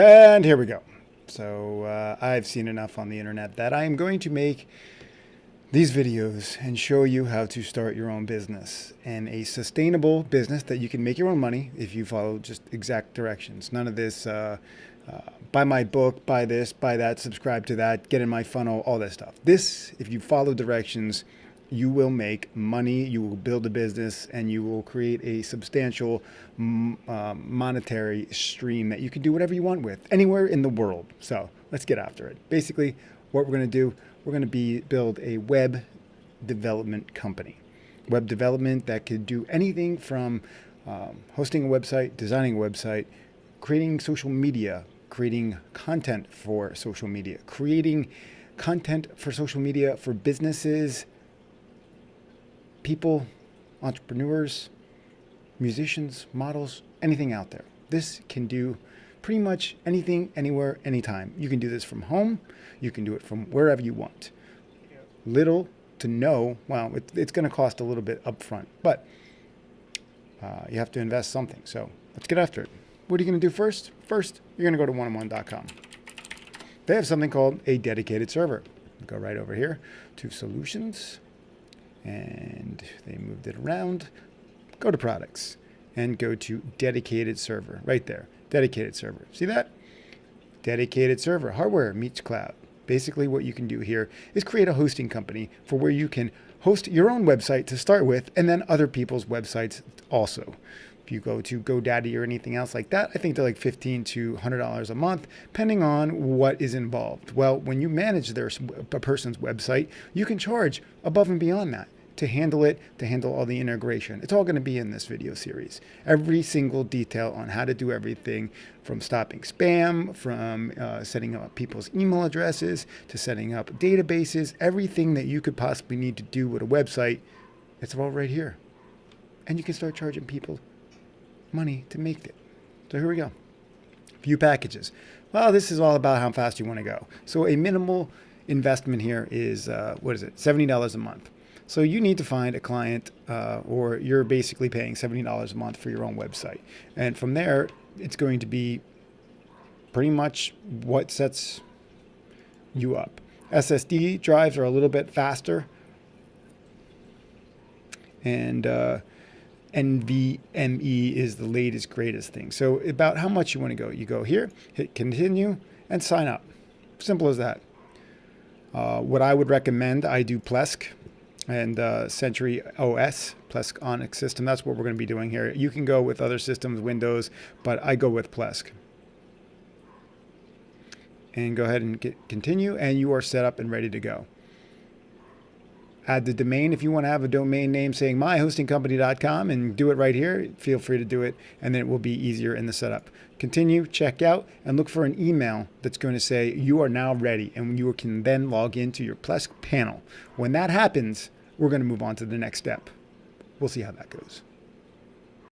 And here we go. So I've seen enough on the internet that I am going to make these videos and show you how to start your own business, and a sustainable business that you can make your own money if you follow just exact directions. None of this buy my book, buy this, buy that, subscribe to that, get in my funnel, all that stuff. This, if you follow directions, you will make money, you will build a business, and you will create a substantial monetary stream that you can do whatever you want with anywhere in the world. So let's get after it. Basically, what we're going to do, we're going to build a web development company. Web development that could do anything from hosting a website, designing a website, creating social media, creating content for social media, creating content for social media for businesses, people, entrepreneurs, musicians, models, anything out there. This can do pretty much anything, anywhere, anytime. You can do this from home. You can do it from wherever you want. Little to no, well, it's going to cost a little bit upfront, but you have to invest something. So let's get after it. What are you going to do first? First, you're going to go to oneonone.com. They have something called a dedicated server. Go right over here to solutions. And they moved it around. Go to products and go to dedicated server right there. Dedicated server. See that? Dedicated server. Hardware meets cloud. Basically what you can do here is create a hosting company for where you can host your own website to start with, and then other people's websites also. If you go to GoDaddy or anything else like that, I think they're like $15 to $100 a month, depending on what is involved. Well, when you manage a person's website, you can charge above and beyond that to handle it, to handle all the integration. It's all going to be in this video series. Every single detail on how to do everything, from stopping spam, from setting up people's email addresses, to setting up databases, everything that you could possibly need to do with a website, it's all right here. And you can start charging people money to make it. So here we go. View packages. Well, this is all about how fast you want to go. So a minimal investment here is, $70 a month. So you need to find a client, or you're basically paying $70 a month for your own website. And from there, it's going to be pretty much what sets you up. SSD drives are a little bit faster. And NVMe is the latest, greatest thing. So about how much you want to go. You go here, hit continue, and sign up. Simple as that. What I would recommend, I do Plesk and Century OS, Plesk Onyx system. That's what we're going to be doing here. You can go with other systems, Windows, but I go with Plesk. And go ahead and continue, and you are set up and ready to go. Add the domain. If you want to have a domain name saying myhostingcompany.com and do it right here, feel free to do it, and then it will be easier in the setup. Continue, check out, and look for an email that's going to say you are now ready, and you can then log into your Plesk panel. When that happens, we're going to move on to the next step. We'll see how that goes.